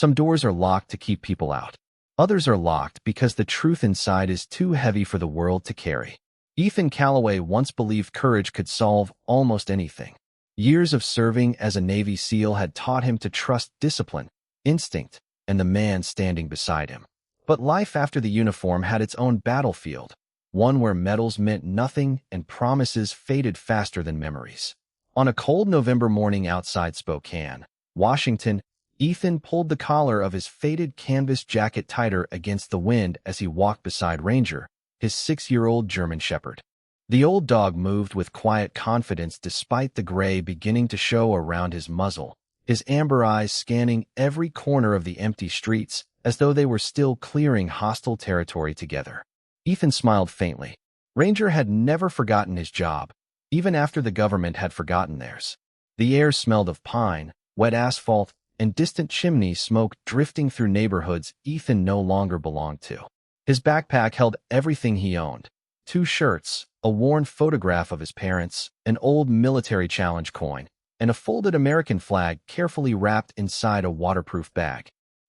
Some doors are locked to keep people out. Others are locked because the truth inside is too heavy for the world to carry. Ethan Calloway once believed courage could solve almost anything. Years of serving as a Navy SEAL had taught him to trust discipline, instinct, and the man standing beside him. But life after the uniform had its own battlefield, one where medals meant nothing and promises faded faster than memories. On a cold November morning outside Spokane, Washington, Ethan pulled the collar of his faded canvas jacket tighter against the wind as he walked beside Ranger, his 6-year-old German Shepherd. The old dog moved with quiet confidence despite the gray beginning to show around his muzzle, his amber eyes scanning every corner of the empty streets as though they were still clearing hostile territory together. Ethan smiled faintly. Ranger had never forgotten his job, even after the government had forgotten theirs. The air smelled of pine, wet asphalt, and distant chimney smoke drifting through neighborhoods Ethan no longer belonged to. His backpack held everything he owned: 2 shirts, a worn photograph of his parents, an old military challenge coin, and a folded American flag carefully wrapped inside a waterproof bag.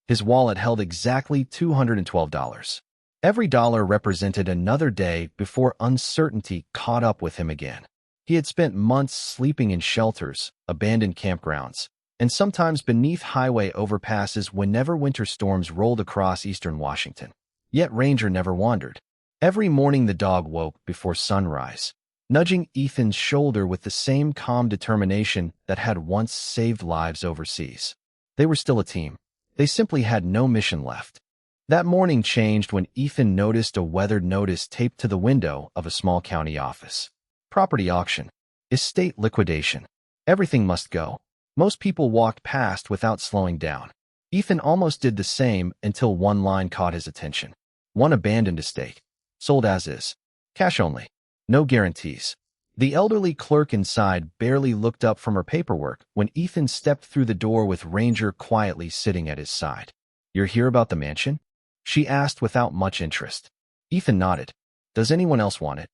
His wallet held exactly $212. Every dollar represented another day before uncertainty caught up with him again. He had spent months sleeping in shelters, abandoned campgrounds, and sometimes beneath highway overpasses whenever winter storms rolled across eastern Washington. Yet Ranger never wandered. Every morning the dog woke before sunrise, nudging Ethan's shoulder with the same calm determination that had once saved lives overseas. They were still a team. They simply had no mission left. That morning changed when Ethan noticed a weathered notice taped to the window of a small county office. Property auction. Estate liquidation. Everything must go. Most people walked past without slowing down. Ethan almost did the same until one line caught his attention. One abandoned estate. Sold as is. Cash only. No guarantees. The elderly clerk inside barely looked up from her paperwork when Ethan stepped through the door with Ranger quietly sitting at his side. "You're here about the mansion?" she asked without much interest. Ethan nodded. "Does anyone else want it?"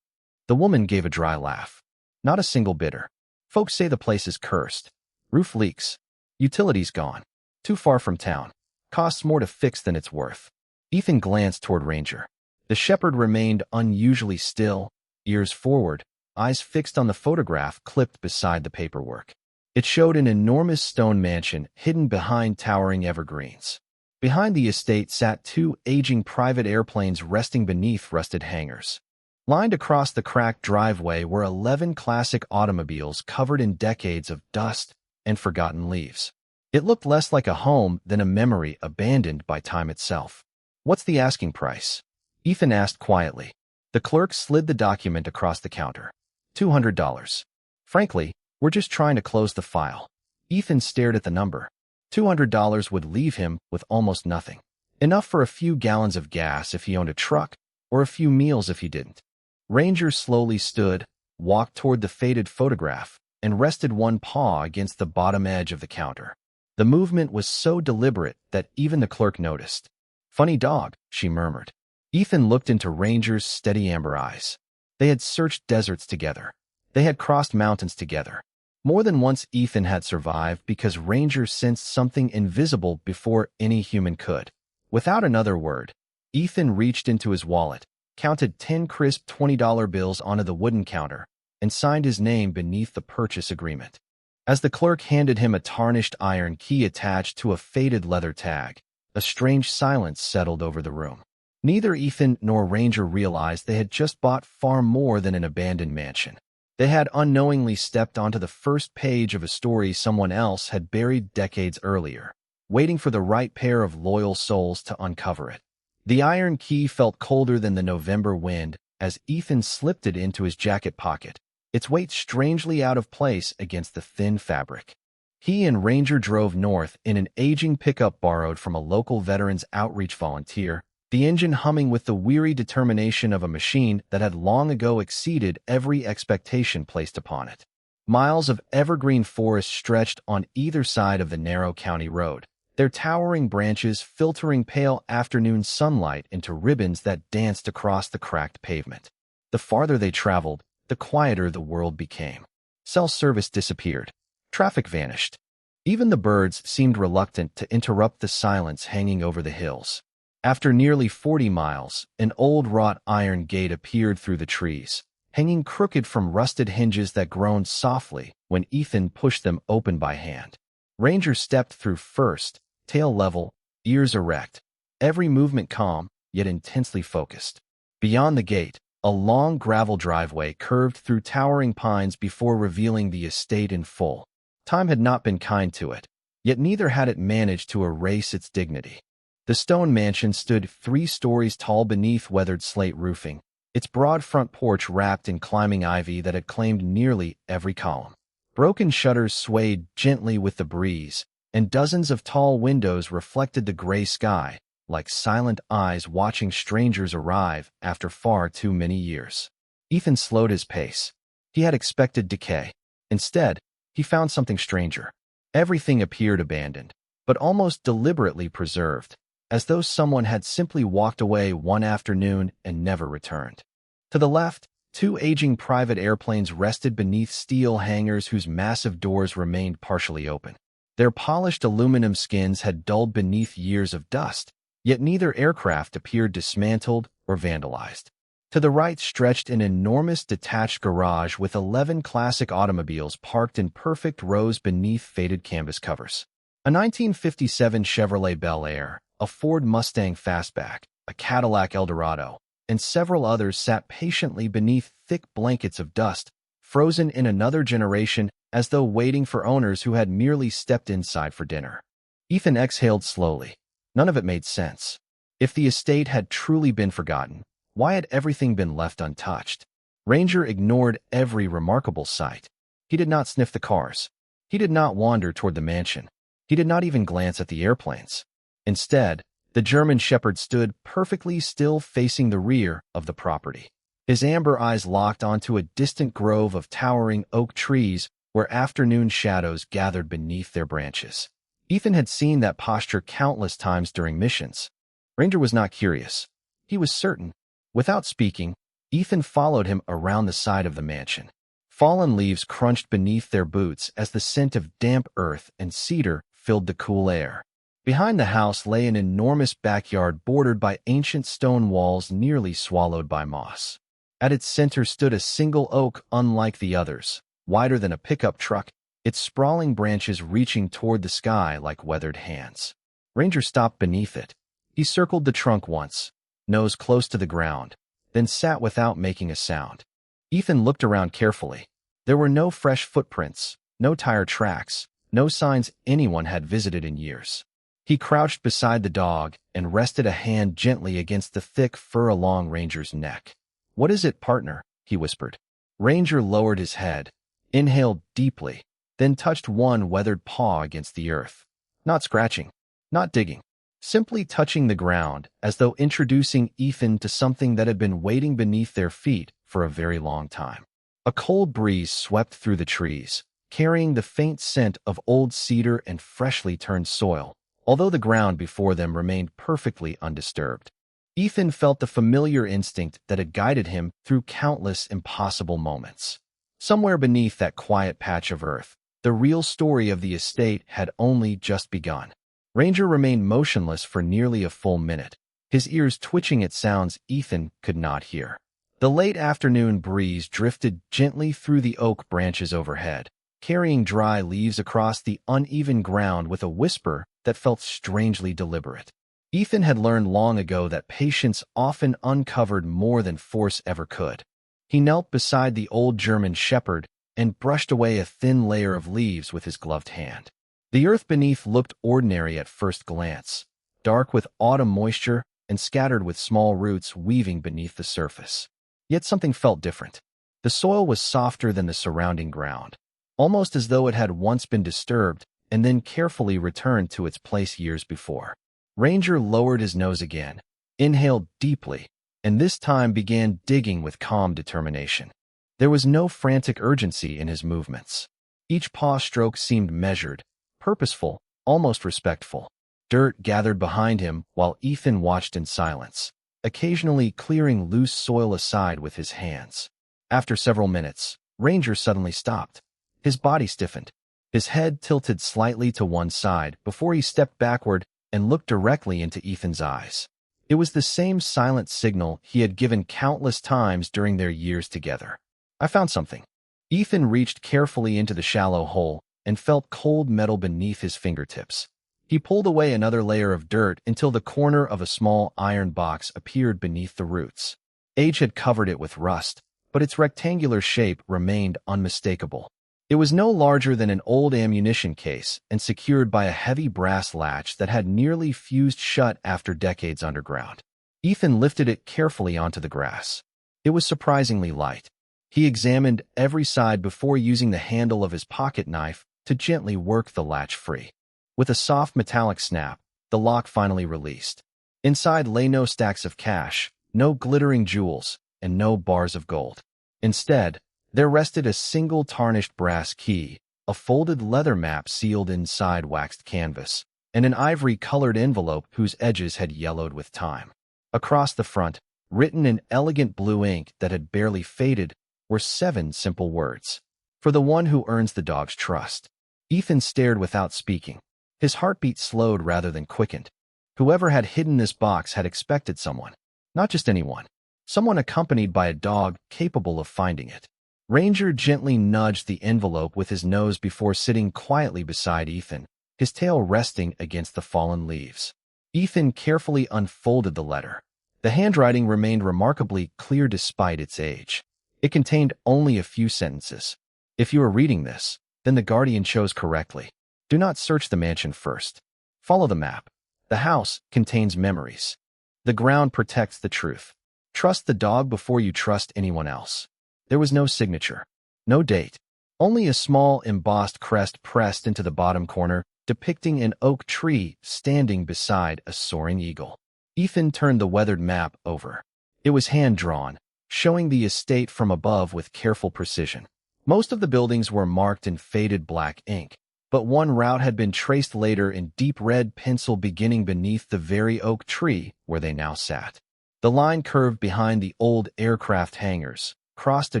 The woman gave a dry laugh. "Not a single bidder. Folks say the place is cursed. Roof leaks. Utilities gone. Too far from town. Costs more to fix than it's worth." Ethan glanced toward Ranger. The shepherd remained unusually still, ears forward, eyes fixed on the photograph clipped beside the paperwork. It showed an enormous stone mansion hidden behind towering evergreens. Behind the estate sat 2 aging private airplanes resting beneath rusted hangars. Lined across the cracked driveway were 11 classic automobiles covered in decades of dust and forgotten leaves. It looked less like a home than a memory abandoned by time itself. "What's the asking price?" Ethan asked quietly. The clerk slid the document across the counter. $200. "Frankly, we're just trying to close the file." Ethan stared at the number. $200 would leave him with almost nothing. Enough for a few gallons of gas if he owned a truck, or a few meals if he didn't. Ranger slowly stood, walked toward the faded photograph, and rested one paw against the bottom edge of the counter. The movement was so deliberate that even the clerk noticed. "Funny dog," she murmured. Ethan looked into Ranger's steady amber eyes. They had searched deserts together. They had crossed mountains together. More than once Ethan had survived because Ranger sensed something invisible before any human could. Without another word, Ethan reached into his wallet, counted 10 crisp $20 bills onto the wooden counter, and signed his name beneath the purchase agreement. As the clerk handed him a tarnished iron key attached to a faded leather tag, a strange silence settled over the room. Neither Ethan nor Ranger realized they had just bought far more than an abandoned mansion. They had unknowingly stepped onto the first page of a story someone else had buried decades earlier, waiting for the right pair of loyal souls to uncover it. The iron key felt colder than the November wind as Ethan slipped it into his jacket pocket, its weight strangely out of place against the thin fabric. He and Ranger drove north in an aging pickup borrowed from a local veterans outreach volunteer, the engine humming with the weary determination of a machine that had long ago exceeded every expectation placed upon it. Miles of evergreen forest stretched on either side of the narrow county road, their towering branches filtering pale afternoon sunlight into ribbons that danced across the cracked pavement. The farther they traveled, the quieter the world became. Cell service disappeared. Traffic vanished. Even the birds seemed reluctant to interrupt the silence hanging over the hills. After nearly 40 miles, an old wrought iron gate appeared through the trees, hanging crooked from rusted hinges that groaned softly when Ethan pushed them open by hand. Ranger stepped through first, tail level, ears erect, every movement calm, yet intensely focused. Beyond the gate, a long gravel driveway curved through towering pines before revealing the estate in full. Time had not been kind to it, yet neither had it managed to erase its dignity. The stone mansion stood 3 stories tall beneath weathered slate roofing, its broad front porch wrapped in climbing ivy that had claimed nearly every column. Broken shutters swayed gently with the breeze, and dozens of tall windows reflected the gray sky, like silent eyes watching strangers arrive after far too many years. Ethan slowed his pace. He had expected decay. Instead, he found something stranger. Everything appeared abandoned, but almost deliberately preserved, as though someone had simply walked away one afternoon and never returned. To the left, 2 aging private airplanes rested beneath steel hangars whose massive doors remained partially open. Their polished aluminum skins had dulled beneath years of dust, yet neither aircraft appeared dismantled or vandalized. To the right stretched an enormous detached garage with 11 classic automobiles parked in perfect rows beneath faded canvas covers. A 1957 Chevrolet Bel Air, a Ford Mustang Fastback, a Cadillac Eldorado, and several others sat patiently beneath thick blankets of dust, frozen in another generation as though waiting for owners who had merely stepped inside for dinner. Ethan exhaled slowly. None of it made sense. If the estate had truly been forgotten, why had everything been left untouched? Ranger ignored every remarkable sight. He did not sniff the cars. He did not wander toward the mansion. He did not even glance at the airplanes. Instead, the German Shepherd stood perfectly still facing the rear of the property. His amber eyes locked onto a distant grove of towering oak trees where afternoon shadows gathered beneath their branches. Ethan had seen that posture countless times during missions. Ranger was not curious. He was certain. Without speaking, Ethan followed him around the side of the mansion. Fallen leaves crunched beneath their boots as the scent of damp earth and cedar filled the cool air. Behind the house lay an enormous backyard bordered by ancient stone walls nearly swallowed by moss. At its center stood a single oak unlike the others, wider than a pickup truck, its sprawling branches reaching toward the sky like weathered hands. Ranger stopped beneath it. He circled the trunk once, nose close to the ground, then sat without making a sound. Ethan looked around carefully. There were no fresh footprints, no tire tracks, no signs anyone had visited in years. He crouched beside the dog and rested a hand gently against the thick fur along Ranger's neck. "What is it, partner?" he whispered. Ranger lowered his head, inhaled deeply, then touched one weathered paw against the earth. Not scratching, not digging, simply touching the ground as though introducing Ethan to something that had been waiting beneath their feet for a very long time. A cold breeze swept through the trees, carrying the faint scent of old cedar and freshly turned soil, although the ground before them remained perfectly undisturbed. Ethan felt the familiar instinct that had guided him through countless impossible moments. Somewhere beneath that quiet patch of earth, the real story of the estate had only just begun. Ranger remained motionless for nearly a full minute, his ears twitching at sounds Ethan could not hear. The late afternoon breeze drifted gently through the oak branches overhead, carrying dry leaves across the uneven ground with a whisper that felt strangely deliberate. Ethan had learned long ago that patience often uncovered more than force ever could. He knelt beside the old German Shepherd and brushed away a thin layer of leaves with his gloved hand. The earth beneath looked ordinary at first glance, dark with autumn moisture and scattered with small roots weaving beneath the surface. Yet something felt different. The soil was softer than the surrounding ground, almost as though it had once been disturbed and then carefully returned to its place years before. Ranger lowered his nose again, inhaled deeply, and this time began digging with calm determination. There was no frantic urgency in his movements. Each paw stroke seemed measured, purposeful, almost respectful. Dirt gathered behind him while Ethan watched in silence, occasionally clearing loose soil aside with his hands. After several minutes, Ranger suddenly stopped. His body stiffened. His head tilted slightly to one side before he stepped backward and looked directly into Ethan's eyes. It was the same silent signal he had given countless times during their years together. "I found something." Ethan reached carefully into the shallow hole and felt cold metal beneath his fingertips. He pulled away another layer of dirt until the corner of a small iron box appeared beneath the roots. Age had covered it with rust, but its rectangular shape remained unmistakable. It was no larger than an old ammunition case and secured by a heavy brass latch that had nearly fused shut after decades underground. Ethan lifted it carefully onto the grass. It was surprisingly light. He examined every side before using the handle of his pocket knife to gently work the latch free. With a soft metallic snap, the lock finally released. Inside lay no stacks of cash, no glittering jewels, and no bars of gold. Instead, there rested a single tarnished brass key, a folded leather map sealed inside waxed canvas, and an ivory-colored envelope whose edges had yellowed with time. Across the front, written in elegant blue ink that had barely faded, were 7 simple words. "For the one who earns the dog's trust." Ethan stared without speaking. His heartbeat slowed rather than quickened. Whoever had hidden this box had expected someone. Not just anyone. Someone accompanied by a dog capable of finding it. Ranger gently nudged the envelope with his nose before sitting quietly beside Ethan, his tail resting against the fallen leaves. Ethan carefully unfolded the letter. The handwriting remained remarkably clear despite its age. It contained only a few sentences. "If you are reading this, then the guardian chose correctly. Do not search the mansion first. Follow the map. The house contains memories. The ground protects the truth. Trust the dog before you trust anyone else." There was no signature, no date, only a small embossed crest pressed into the bottom corner, depicting an oak tree standing beside a soaring eagle. Ethan turned the weathered map over. It was hand-drawn, showing the estate from above with careful precision. Most of the buildings were marked in faded black ink, but one route had been traced later in deep red pencil beginning beneath the very oak tree where they now sat. The line curved behind the old aircraft hangars, crossed a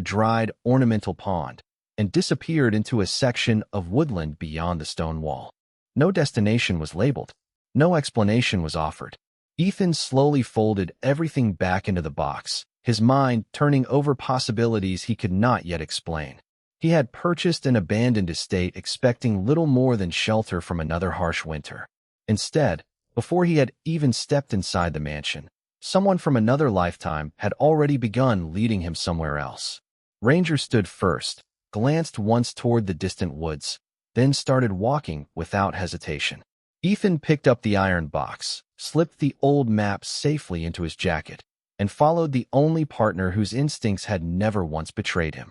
dried ornamental pond, and disappeared into a section of woodland beyond the stone wall. No destination was labeled. No explanation was offered. Ethan slowly folded everything back into the box, his mind turning over possibilities he could not yet explain. He had purchased an abandoned estate expecting little more than shelter from another harsh winter. Instead, before he had even stepped inside the mansion, someone from another lifetime had already begun leading him somewhere else. Ranger stood first, glanced once toward the distant woods, then started walking without hesitation. Ethan picked up the iron box, slipped the old map safely into his jacket, and followed the only partner whose instincts had never once betrayed him.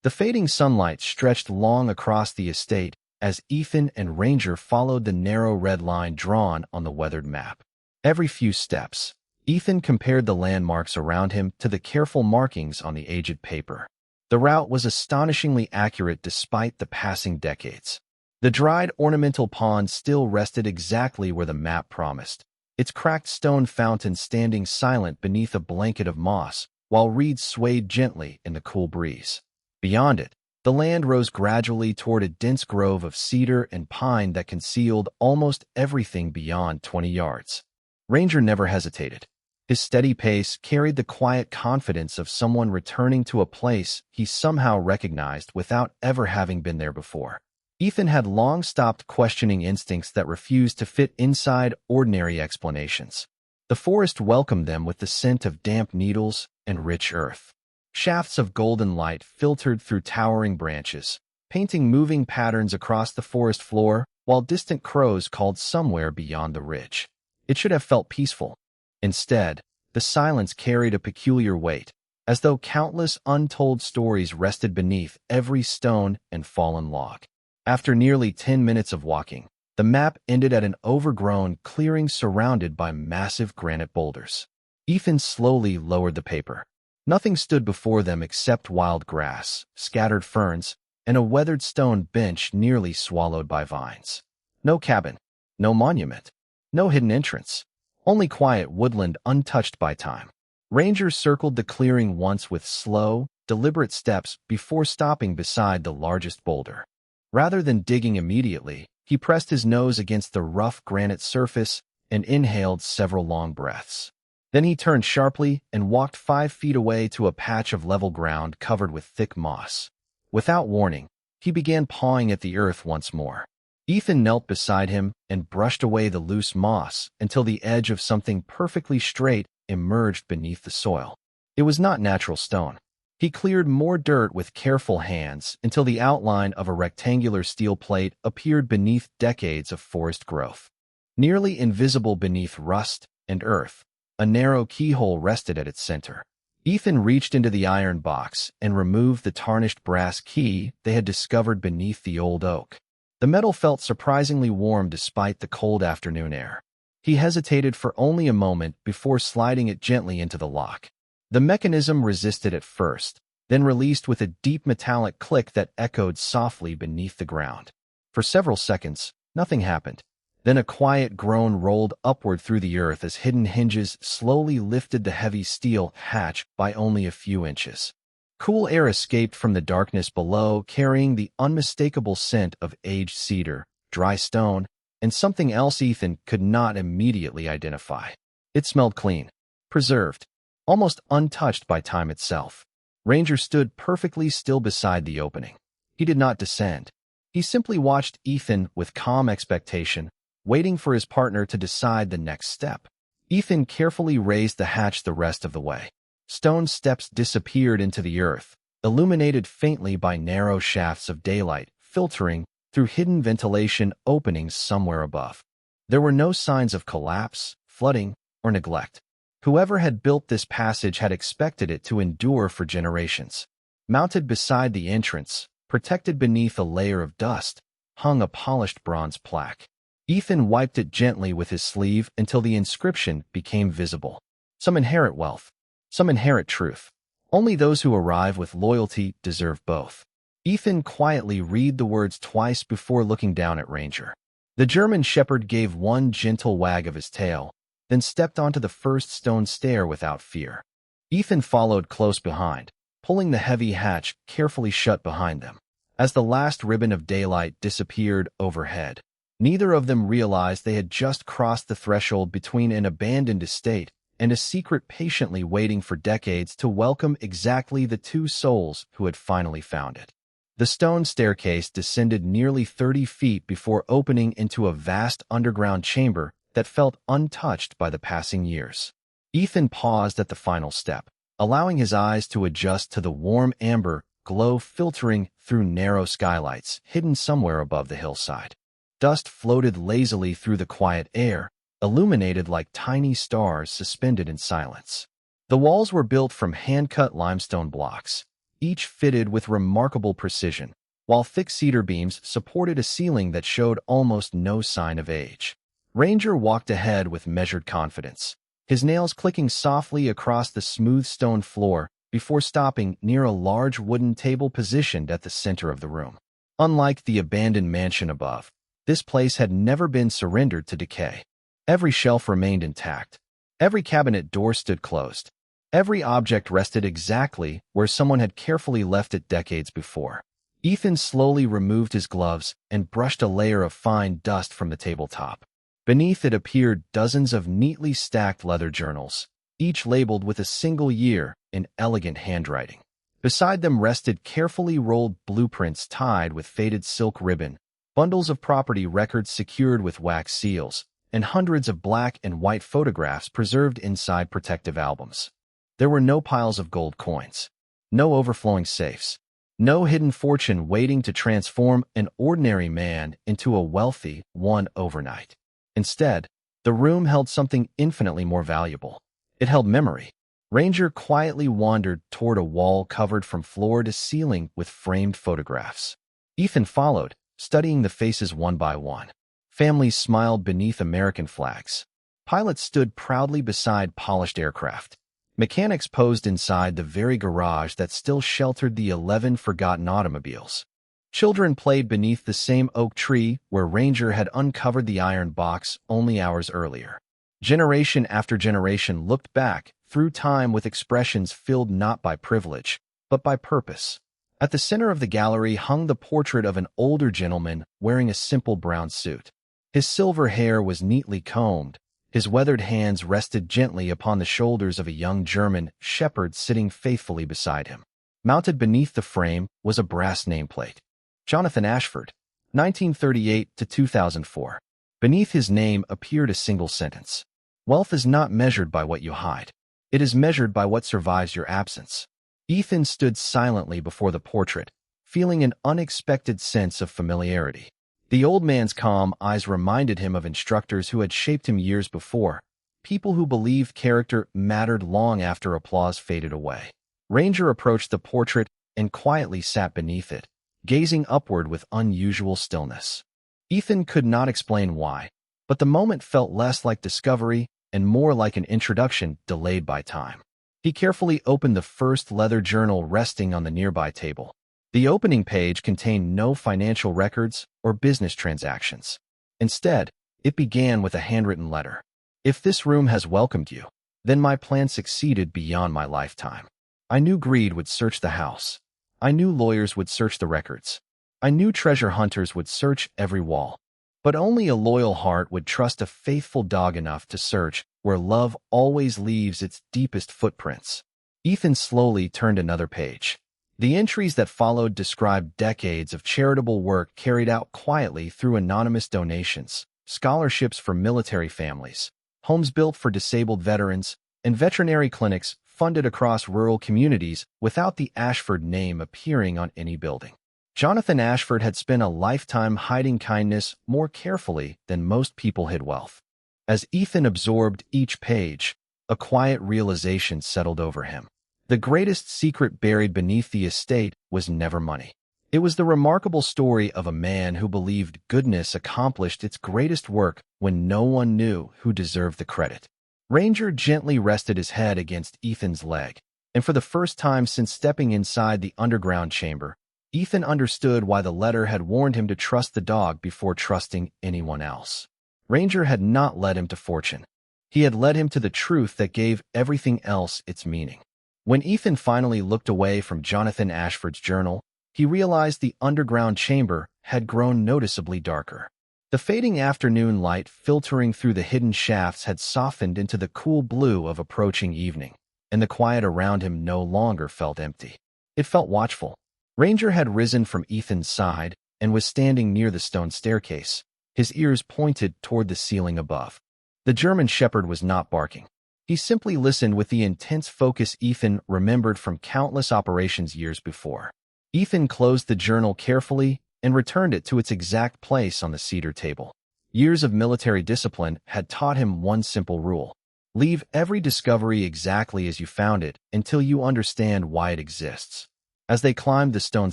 The fading sunlight stretched long across the estate as Ethan and Ranger followed the narrow red line drawn on the weathered map. Every few steps, Ethan compared the landmarks around him to the careful markings on the aged paper. The route was astonishingly accurate despite the passing decades. The dried ornamental pond still rested exactly where the map promised, its cracked stone fountain standing silent beneath a blanket of moss, while reeds swayed gently in the cool breeze. Beyond it, the land rose gradually toward a dense grove of cedar and pine that concealed almost everything beyond 20 yards. Ranger never hesitated. His steady pace carried the quiet confidence of someone returning to a place he somehow recognized without ever having been there before. Ethan had long stopped questioning instincts that refused to fit inside ordinary explanations. The forest welcomed them with the scent of damp needles and rich earth. Shafts of golden light filtered through towering branches, painting moving patterns across the forest floor, while distant crows called somewhere beyond the ridge. It should have felt peaceful. Instead, the silence carried a peculiar weight, as though countless untold stories rested beneath every stone and fallen log. After nearly 10 minutes of walking, the map ended at an overgrown clearing surrounded by massive granite boulders. Ethan slowly lowered the paper. Nothing stood before them except wild grass, scattered ferns, and a weathered stone bench nearly swallowed by vines. No cabin, no monument, no hidden entrance, only quiet woodland untouched by time. Ranger circled the clearing once with slow, deliberate steps before stopping beside the largest boulder. Rather than digging immediately, he pressed his nose against the rough granite surface and inhaled several long breaths. Then he turned sharply and walked 5 feet away to a patch of level ground covered with thick moss. Without warning, he began pawing at the earth once more. Ethan knelt beside him and brushed away the loose moss until the edge of something perfectly straight emerged beneath the soil. It was not natural stone. He cleared more dirt with careful hands until the outline of a rectangular steel plate appeared beneath decades of forest growth. Nearly invisible beneath rust and earth, a narrow keyhole rested at its center. Ethan reached into the iron box and removed the tarnished brass key they had discovered beneath the old oak. The metal felt surprisingly warm despite the cold afternoon air. He hesitated for only a moment before sliding it gently into the lock. The mechanism resisted at first, then released with a deep metallic click that echoed softly beneath the ground. For several seconds, nothing happened. Then a quiet groan rolled upward through the earth as hidden hinges slowly lifted the heavy steel hatch by only a few inches. Cool air escaped from the darkness below, carrying the unmistakable scent of aged cedar, dry stone, and something else Ethan could not immediately identify. It smelled clean, preserved, almost untouched by time itself. Ranger stood perfectly still beside the opening. He did not descend. He simply watched Ethan with calm expectation, waiting for his partner to decide the next step. Ethan carefully raised the hatch the rest of the way. Stone steps disappeared into the earth, illuminated faintly by narrow shafts of daylight filtering through hidden ventilation openings somewhere above. There were no signs of collapse, flooding, or neglect. Whoever had built this passage had expected it to endure for generations. Mounted beside the entrance, protected beneath a layer of dust, hung a polished bronze plaque. Ethan wiped it gently with his sleeve until the inscription became visible. Some inherit wealth. Some inherit truth. Only those who arrive with loyalty deserve both. Ethan quietly read the words twice before looking down at Ranger. The German shepherd gave one gentle wag of his tail, then stepped onto the first stone stair without fear. Ethan followed close behind, pulling the heavy hatch carefully shut behind them. As the last ribbon of daylight disappeared overhead, neither of them realized they had just crossed the threshold between an abandoned estate and a secret patiently waiting for decades to welcome exactly the two souls who had finally found it. The stone staircase descended nearly 30 feet before opening into a vast underground chamber that felt untouched by the passing years. Ethan paused at the final step, allowing his eyes to adjust to the warm amber glow filtering through narrow skylights hidden somewhere above the hillside. Dust floated lazily through the quiet air, illuminated like tiny stars suspended in silence. The walls were built from hand-cut limestone blocks, each fitted with remarkable precision, while thick cedar beams supported a ceiling that showed almost no sign of age. Ranger walked ahead with measured confidence, his nails clicking softly across the smooth stone floor before stopping near a large wooden table positioned at the center of the room. Unlike the abandoned mansion above, this place had never been surrendered to decay. Every shelf remained intact. Every cabinet door stood closed. Every object rested exactly where someone had carefully left it decades before. Ethan slowly removed his gloves and brushed a layer of fine dust from the tabletop. Beneath it appeared dozens of neatly stacked leather journals, each labeled with a single year in elegant handwriting. Beside them rested carefully rolled blueprints tied with faded silk ribbon, bundles of property records secured with wax seals, and hundreds of black and white photographs preserved inside protective albums. There were no piles of gold coins, no overflowing safes, no hidden fortune waiting to transform an ordinary man into a wealthy one overnight. Instead, the room held something infinitely more valuable. It held memory. Ranger quietly wandered toward a wall covered from floor to ceiling with framed photographs. Ethan followed, studying the faces one by one. Families smiled beneath American flags. Pilots stood proudly beside polished aircraft. Mechanics posed inside the very garage that still sheltered the 11 forgotten automobiles. Children played beneath the same oak tree where Ranger had uncovered the iron box only hours earlier. Generation after generation looked back through time with expressions filled not by privilege, but by purpose. At the center of the gallery hung the portrait of an older gentleman wearing a simple brown suit. His silver hair was neatly combed. His weathered hands rested gently upon the shoulders of a young German shepherd sitting faithfully beside him. Mounted beneath the frame was a brass nameplate. Jonathan Ashford, 1938 to 2004. Beneath his name appeared a single sentence. Wealth is not measured by what you hide. It is measured by what survives your absence. Ethan stood silently before the portrait, feeling an unexpected sense of familiarity. The old man's calm eyes reminded him of instructors who had shaped him years before, people who believed character mattered long after applause faded away. Ranger approached the portrait and quietly sat beneath it, gazing upward with unusual stillness. Ethan could not explain why, but the moment felt less like discovery and more like an introduction delayed by time. He carefully opened the first leather journal resting on the nearby table. The opening page contained no financial records or business transactions. Instead, it began with a handwritten letter. If this room has welcomed you, then my plan succeeded beyond my lifetime. I knew greed would search the house. I knew lawyers would search the records. I knew treasure hunters would search every wall. But only a loyal heart would trust a faithful dog enough to search where love always leaves its deepest footprints. Ethan slowly turned another page. The entries that followed described decades of charitable work carried out quietly through anonymous donations, scholarships for military families, homes built for disabled veterans, and veterinary clinics funded across rural communities without the Ashford name appearing on any building. Jonathan Ashford had spent a lifetime hiding kindness more carefully than most people hid wealth. As Ethan absorbed each page, a quiet realization settled over him. The greatest secret buried beneath the estate was never money. It was the remarkable story of a man who believed goodness accomplished its greatest work when no one knew who deserved the credit. Ranger gently rested his head against Ethan's leg, and for the first time since stepping inside the underground chamber, Ethan understood why the letter had warned him to trust the dog before trusting anyone else. Ranger had not led him to fortune. He had led him to the truth that gave everything else its meaning. When Ethan finally looked away from Jonathan Ashford's journal, he realized the underground chamber had grown noticeably darker. The fading afternoon light filtering through the hidden shafts had softened into the cool blue of approaching evening, and the quiet around him no longer felt empty. It felt watchful. Ranger had risen from Ethan's side and was standing near the stone staircase, his ears pointed toward the ceiling above. The German shepherd was not barking. He simply listened with the intense focus Ethan remembered from countless operations years before. Ethan closed the journal carefully and returned it to its exact place on the cedar table. Years of military discipline had taught him one simple rule: leave every discovery exactly as you found it until you understand why it exists. As they climbed the stone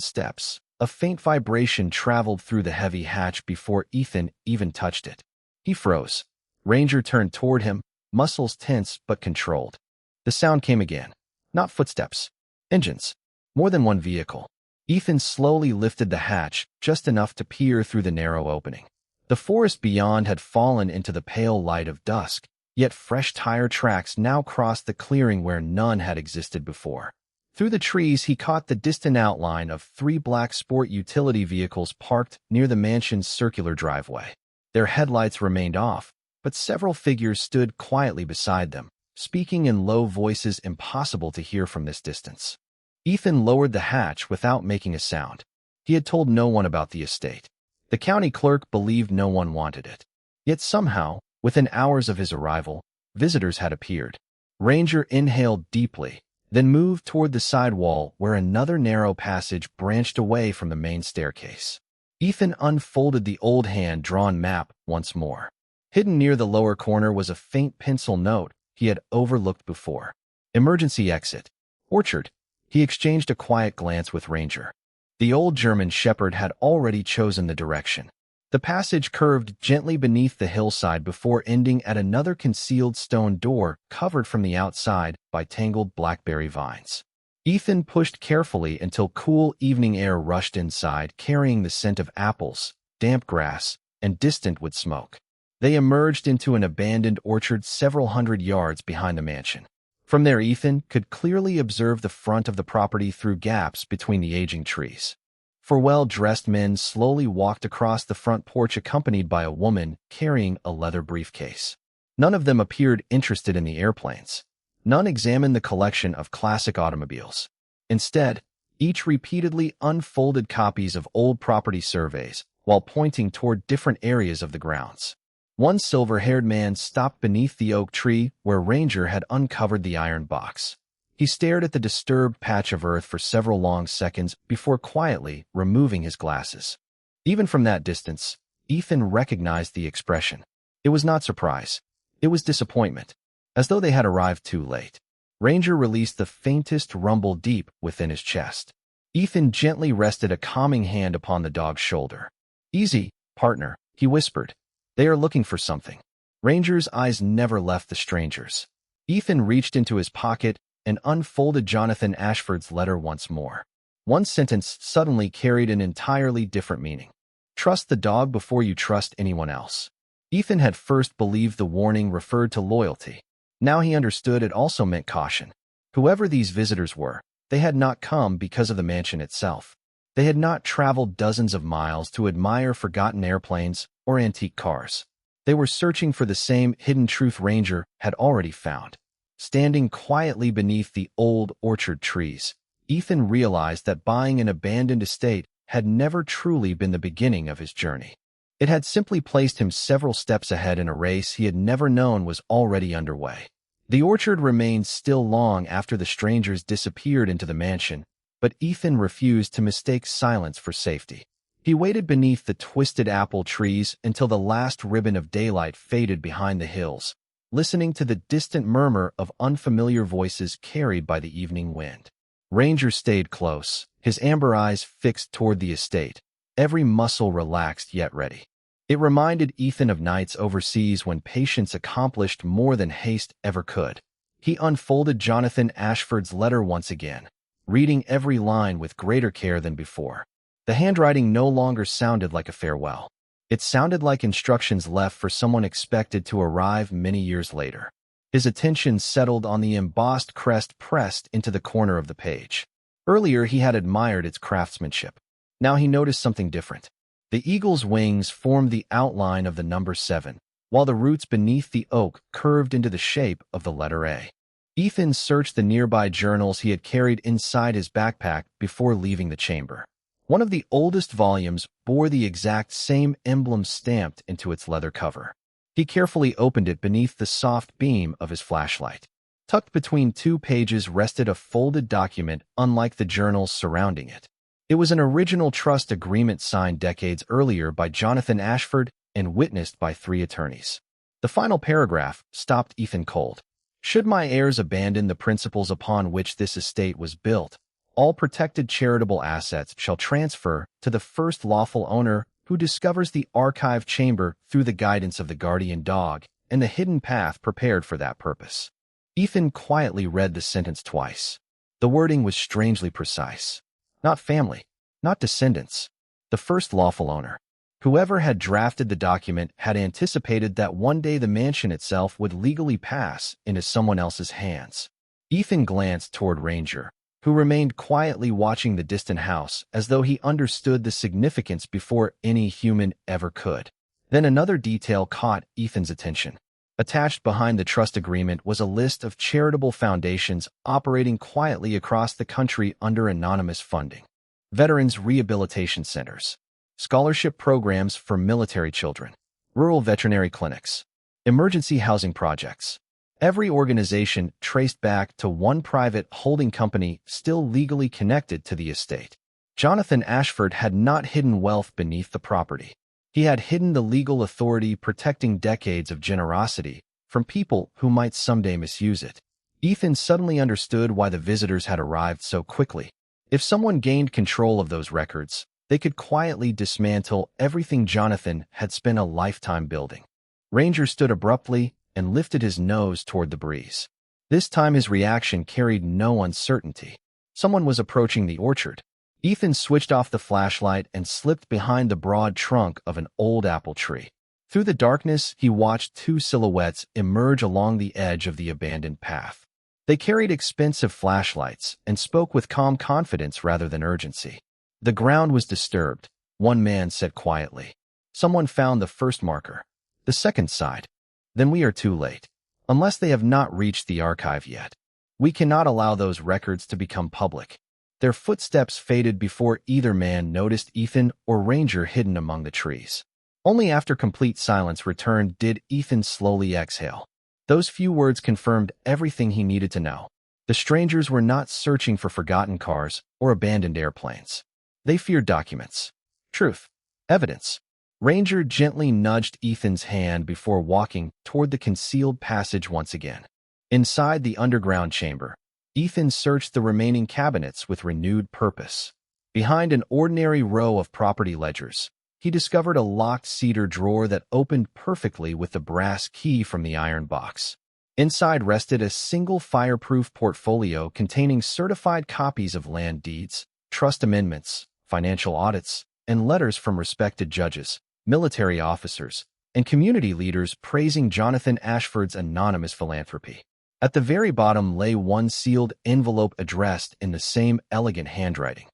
steps, a faint vibration traveled through the heavy hatch before Ethan even touched it. He froze. Ranger turned toward him, muscles tense but controlled. The sound came again. Not footsteps. Engines. More than one vehicle. Ethan slowly lifted the hatch, just enough to peer through the narrow opening. The forest beyond had fallen into the pale light of dusk, yet fresh tire tracks now crossed the clearing where none had existed before. Through the trees he caught the distant outline of 3 black sport utility vehicles parked near the mansion's circular driveway. Their headlights remained off, but several figures stood quietly beside them, speaking in low voices impossible to hear from this distance. Ethan lowered the hatch without making a sound. He had told no one about the estate. The county clerk believed no one wanted it. Yet somehow, within hours of his arrival, visitors had appeared. Ranger inhaled deeply, then moved toward the side wall where another narrow passage branched away from the main staircase. Ethan unfolded the old hand-drawn map once more. Hidden near the lower corner was a faint pencil note he had overlooked before. Emergency exit. Orchard. He exchanged a quiet glance with Ranger. The old German shepherd had already chosen the direction. The passage curved gently beneath the hillside before ending at another concealed stone door covered from the outside by tangled blackberry vines. Ethan pushed carefully until cool evening air rushed inside, carrying the scent of apples, damp grass, and distant wood smoke. They emerged into an abandoned orchard several hundred yards behind the mansion. From there, Ethan could clearly observe the front of the property through gaps between the aging trees. Four well-dressed men slowly walked across the front porch accompanied by a woman carrying a leather briefcase. None of them appeared interested in the airplanes. None examined the collection of classic automobiles. Instead, each repeatedly unfolded copies of old property surveys while pointing toward different areas of the grounds. One silver-haired man stopped beneath the oak tree where Ranger had uncovered the iron box. He stared at the disturbed patch of earth for several long seconds before quietly removing his glasses. Even from that distance, Ethan recognized the expression. It was not surprise. It was disappointment, as though they had arrived too late. Ranger released the faintest rumble deep within his chest. Ethan gently rested a calming hand upon the dog's shoulder. "Easy, partner," he whispered. "They are looking for something." Ranger's eyes never left the strangers. Ethan reached into his pocket and unfolded Jonathan Ashford's letter once more. One sentence suddenly carried an entirely different meaning. "Trust the dog before you trust anyone else." Ethan had first believed the warning referred to loyalty. Now he understood it also meant caution. Whoever these visitors were, they had not come because of the mansion itself. They had not traveled dozens of miles to admire forgotten airplanes or antique cars. They were searching for the same hidden truth Ranger had already found. Standing quietly beneath the old orchard trees, Ethan realized that buying an abandoned estate had never truly been the beginning of his journey. It had simply placed him several steps ahead in a race he had never known was already underway. The orchard remained still long after the strangers disappeared into the mansion, but Ethan refused to mistake silence for safety. He waited beneath the twisted apple trees until the last ribbon of daylight faded behind the hills, listening to the distant murmur of unfamiliar voices carried by the evening wind. Ranger stayed close, his amber eyes fixed toward the estate, every muscle relaxed yet ready. It reminded Ethan of nights overseas when patience accomplished more than haste ever could. He unfolded Jonathan Ashford's letter once again, reading every line with greater care than before. The handwriting no longer sounded like a farewell. It sounded like instructions left for someone expected to arrive many years later. His attention settled on the embossed crest pressed into the corner of the page. Earlier he had admired its craftsmanship. Now he noticed something different. The eagle's wings formed the outline of the number 7, while the roots beneath the oak curved into the shape of the letter A. Ethan searched the nearby journals he had carried inside his backpack before leaving the chamber. One of the oldest volumes bore the exact same emblem stamped into its leather cover. He carefully opened it beneath the soft beam of his flashlight. Tucked between two pages rested a folded document unlike the journals surrounding it. It was an original trust agreement signed decades earlier by Jonathan Ashford and witnessed by 3 attorneys. The final paragraph stopped Ethan cold. "Should my heirs abandon the principles upon which this estate was built, all protected charitable assets shall transfer to the first lawful owner who discovers the archive chamber through the guidance of the guardian dog and the hidden path prepared for that purpose." Ethan quietly read the sentence twice. The wording was strangely precise. Not family, not descendants, the first lawful owner. Whoever had drafted the document had anticipated that one day the mansion itself would legally pass into someone else's hands. Ethan glanced toward Ranger, who remained quietly watching the distant house as though he understood the significance before any human ever could. Then another detail caught Ethan's attention. Attached behind the trust agreement was a list of charitable foundations operating quietly across the country under anonymous funding. Veterans rehabilitation centers, scholarship programs for military children, rural veterinary clinics, emergency housing projects. Every organization traced back to one private holding company still legally connected to the estate. Jonathan Ashford had not hidden wealth beneath the property. He had hidden the legal authority protecting decades of generosity from people who might someday misuse it. Ethan suddenly understood why the visitors had arrived so quickly. If someone gained control of those records, they could quietly dismantle everything Jonathan had spent a lifetime building. Ranger stood abruptly and lifted his nose toward the breeze. This time his reaction carried no uncertainty. Someone was approaching the orchard. Ethan switched off the flashlight and slipped behind the broad trunk of an old apple tree. Through the darkness, he watched 2 silhouettes emerge along the edge of the abandoned path. They carried expensive flashlights and spoke with calm confidence rather than urgency. The ground was disturbed, one man said quietly. Someone found the first marker. The second sighed. Then we are too late. Unless they have not reached the archive yet. We cannot allow those records to become public. Their footsteps faded before either man noticed Ethan or Ranger hidden among the trees. Only after complete silence returned did Ethan slowly exhale. Those few words confirmed everything he needed to know. The strangers were not searching for forgotten cars or abandoned airplanes. They feared documents, truth, evidence. Ranger gently nudged Ethan's hand before walking toward the concealed passage once again. Inside the underground chamber, Ethan searched the remaining cabinets with renewed purpose. Behind an ordinary row of property ledgers, he discovered a locked cedar drawer that opened perfectly with the brass key from the iron box. Inside rested a single fireproof portfolio containing certified copies of land deeds, trust amendments, financial audits, and letters from respected judges, military officers, and community leaders praising Jonathan Ashford's anonymous philanthropy. At the very bottom lay one sealed envelope addressed in the same elegant handwriting.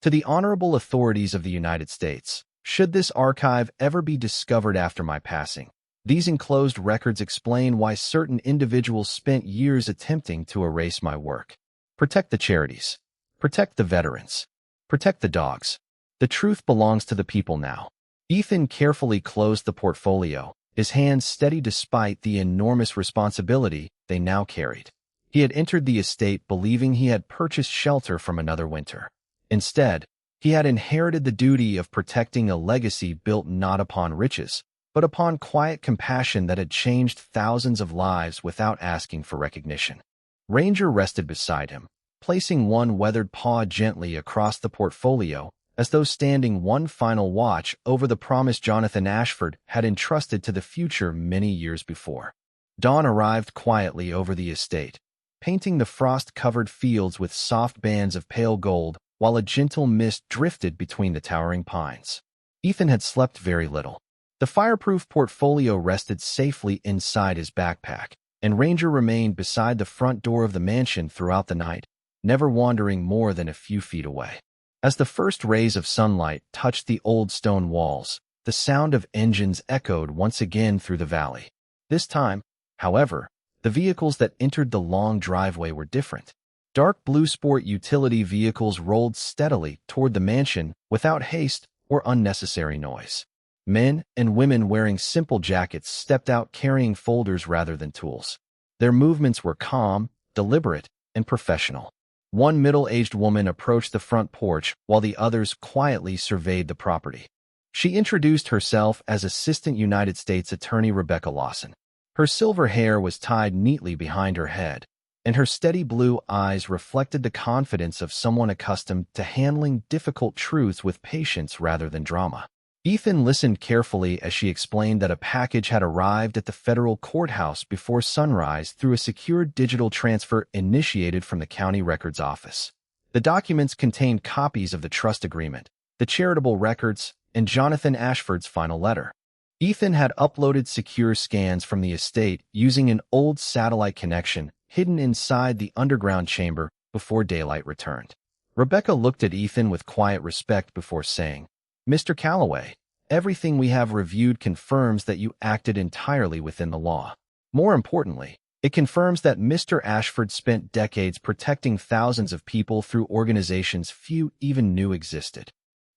To the honorable authorities of the United States, should this archive ever be discovered after my passing, these enclosed records explain why certain individuals spent years attempting to erase my work. Protect the charities. Protect the veterans. Protect the dogs. The truth belongs to the people now. Ethan carefully closed the portfolio, his hands steady despite the enormous responsibility they now carried. He had entered the estate believing he had purchased shelter from another winter. Instead, he had inherited the duty of protecting a legacy built not upon riches, but upon quiet compassion that had changed thousands of lives without asking for recognition. Ranger rested beside him, placing one weathered paw gently across the portfolio, as though standing one final watch over the promise Jonathan Ashford had entrusted to the future many years before. Dawn arrived quietly over the estate, painting the frost-covered fields with soft bands of pale gold, while a gentle mist drifted between the towering pines. Ethan had slept very little. The fireproof portfolio rested safely inside his backpack, and Ranger remained beside the front door of the mansion throughout the night, never wandering more than a few feet away. As the first rays of sunlight touched the old stone walls, the sound of engines echoed once again through the valley. This time, however, the vehicles that entered the long driveway were different. Dark blue sport utility vehicles rolled steadily toward the mansion without haste or unnecessary noise. Men and women wearing simple jackets stepped out carrying folders rather than tools. Their movements were calm, deliberate, and professional. One middle-aged woman approached the front porch while the others quietly surveyed the property. She introduced herself as Assistant United States Attorney Rebecca Lawson. Her silver hair was tied neatly behind her head, and her steady blue eyes reflected the confidence of someone accustomed to handling difficult truths with patience rather than drama. Ethan listened carefully as she explained that a package had arrived at the federal courthouse before sunrise through a secure digital transfer initiated from the county records office. The documents contained copies of the trust agreement, the charitable records, and Jonathan Ashford's final letter. Ethan had uploaded secure scans from the estate using an old satellite connection hidden inside the underground chamber before daylight returned. Rebecca looked at Ethan with quiet respect before saying, "Mr. Calloway, everything we have reviewed confirms that you acted entirely within the law. More importantly, it confirms that Mr. Ashford spent decades protecting thousands of people through organizations few even knew existed."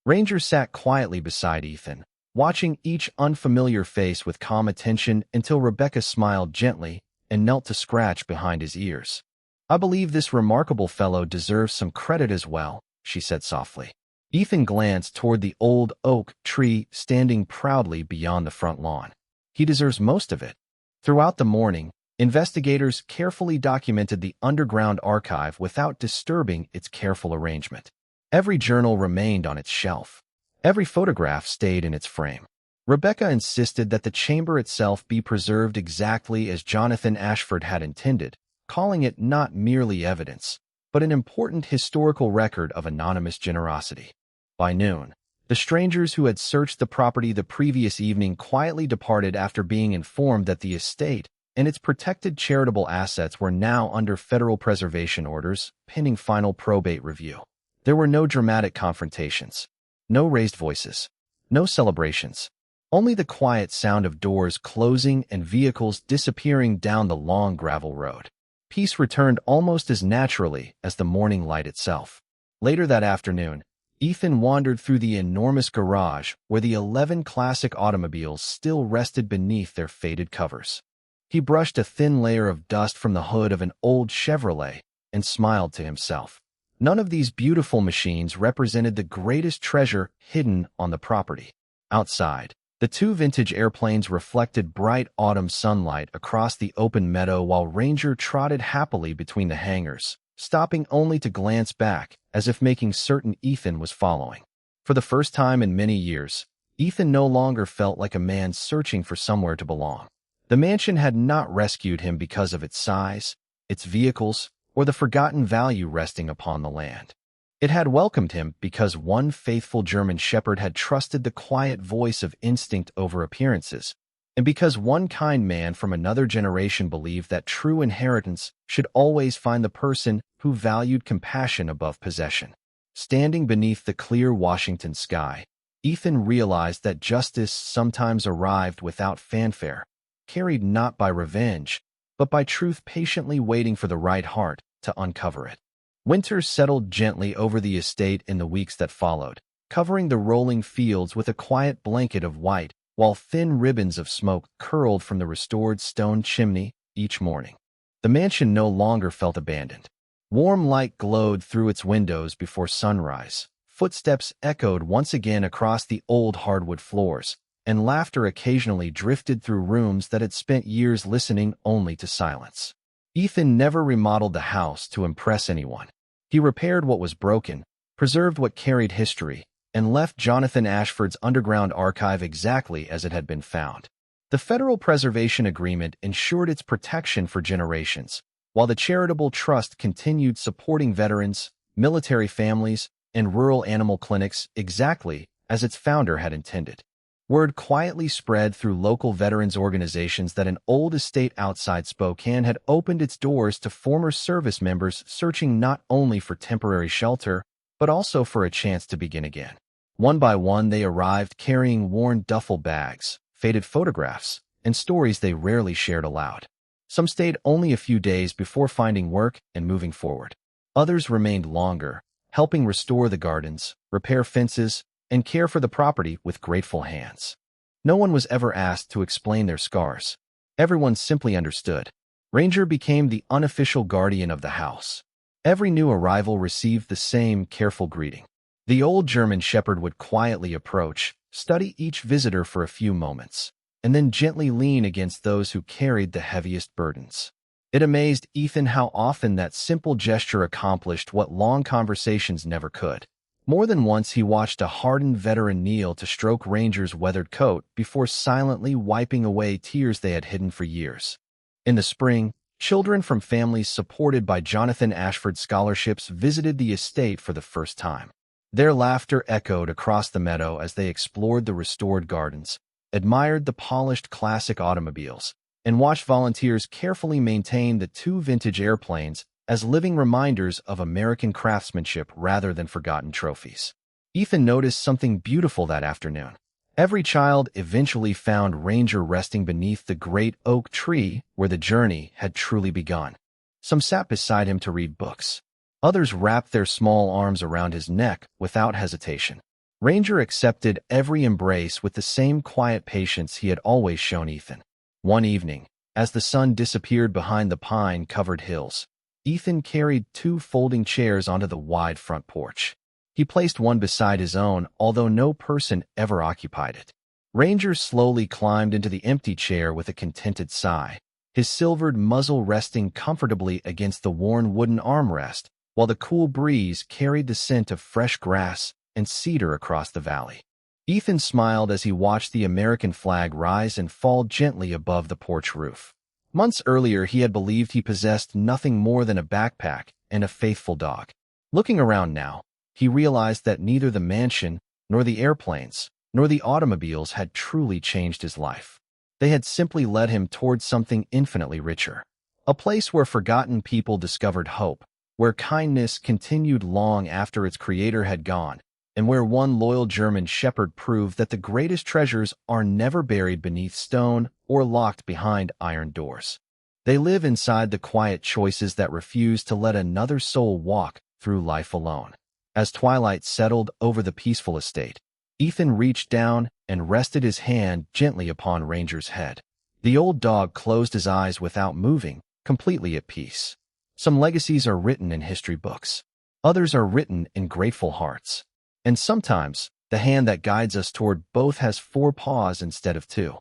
Ranger sat quietly beside Ethan, watching each unfamiliar face with calm attention until Rebecca smiled gently and knelt to scratch behind his ears. "I believe this remarkable fellow deserves some credit as well," she said softly. Ethan glanced toward the old oak tree standing proudly beyond the front lawn. "He deserves most of it." Throughout the morning, investigators carefully documented the underground archive without disturbing its careful arrangement. Every journal remained on its shelf. Every photograph stayed in its frame. Rebecca insisted that the chamber itself be preserved exactly as Jonathan Ashford had intended, calling it not merely evidence, but an important historical record of anonymous generosity. By noon, the strangers who had searched the property the previous evening quietly departed after being informed that the estate and its protected charitable assets were now under federal preservation orders, pending final probate review. There were no dramatic confrontations, no raised voices, no celebrations, only the quiet sound of doors closing and vehicles disappearing down the long gravel road. Peace returned almost as naturally as the morning light itself. Later that afternoon, Ethan wandered through the enormous garage where the 11 classic automobiles still rested beneath their faded covers. He brushed a thin layer of dust from the hood of an old Chevrolet and smiled to himself. None of these beautiful machines represented the greatest treasure hidden on the property. Outside, the two vintage airplanes reflected bright autumn sunlight across the open meadow while Ranger trotted happily between the hangars, stopping only to glance back as if making certain Ethan was following. For the first time in many years, Ethan no longer felt like a man searching for somewhere to belong. The mansion had not rescued him because of its size, its vehicles, or the forgotten value resting upon the land. It had welcomed him because one faithful German shepherd had trusted the quiet voice of instinct over appearances, and because one kind man from another generation believed that true inheritance should always find the person who valued compassion above possession. Standing beneath the clear Washington sky, Ethan realized that justice sometimes arrived without fanfare, carried not by revenge, but by truth patiently waiting for the right heart to uncover it. Winter settled gently over the estate in the weeks that followed, covering the rolling fields with a quiet blanket of white, while thin ribbons of smoke curled from the restored stone chimney each morning. The mansion no longer felt abandoned. Warm light glowed through its windows before sunrise. Footsteps echoed once again across the old hardwood floors, and laughter occasionally drifted through rooms that had spent years listening only to silence. Ethan never remodeled the house to impress anyone. He repaired what was broken, preserved what carried history, and left Jonathan Ashford's underground archive exactly as it had been found. The Federal Preservation Agreement ensured its protection for generations, while the charitable trust continued supporting veterans, military families, and rural animal clinics exactly as its founder had intended. Word quietly spread through local veterans organizations that an old estate outside Spokane had opened its doors to former service members searching not only for temporary shelter, but also for a chance to begin again. One by one, they arrived carrying worn duffel bags, faded photographs, and stories they rarely shared aloud. Some stayed only a few days before finding work and moving forward. Others remained longer, helping restore the gardens, repair fences, and care for the property with grateful hands. No one was ever asked to explain their scars. Everyone simply understood. Ranger became the unofficial guardian of the house. Every new arrival received the same careful greeting. The old German shepherd would quietly approach, study each visitor for a few moments, and then gently lean against those who carried the heaviest burdens. It amazed Ethan how often that simple gesture accomplished what long conversations never could. More than once he watched a hardened veteran kneel to stroke Ranger's weathered coat before silently wiping away tears they had hidden for years. In the spring, children from families supported by Jonathan Ashford scholarships visited the estate for the first time. Their laughter echoed across the meadow as they explored the restored gardens, admired the polished classic automobiles, and watched volunteers carefully maintain the two vintage airplanes as living reminders of American craftsmanship rather than forgotten trophies. Ethan noticed something beautiful that afternoon. Every child eventually found Ranger resting beneath the great oak tree where the journey had truly begun. Some sat beside him to read books. Others wrapped their small arms around his neck without hesitation. Ranger accepted every embrace with the same quiet patience he had always shown Ethan. One evening, as the sun disappeared behind the pine-covered hills, Ethan carried two folding chairs onto the wide front porch. He placed one beside his own, although no person ever occupied it. Ranger slowly climbed into the empty chair with a contented sigh, his silvered muzzle resting comfortably against the worn wooden armrest, while the cool breeze carried the scent of fresh grass and cedar across the valley. Ethan smiled as he watched the American flag rise and fall gently above the porch roof. Months earlier, he had believed he possessed nothing more than a backpack and a faithful dog. Looking around now, he realized that neither the mansion, nor the airplanes, nor the automobiles had truly changed his life. They had simply led him towards something infinitely richer. A place where forgotten people discovered hope, where kindness continued long after its creator had gone, and where one loyal German shepherd proved that the greatest treasures are never buried beneath stone or locked behind iron doors. They live inside the quiet choices that refuse to let another soul walk through life alone. As twilight settled over the peaceful estate, Ethan reached down and rested his hand gently upon Ranger's head. The old dog closed his eyes without moving, completely at peace. Some legacies are written in history books. Others are written in grateful hearts. And sometimes, the hand that guides us toward both has four paws instead of two.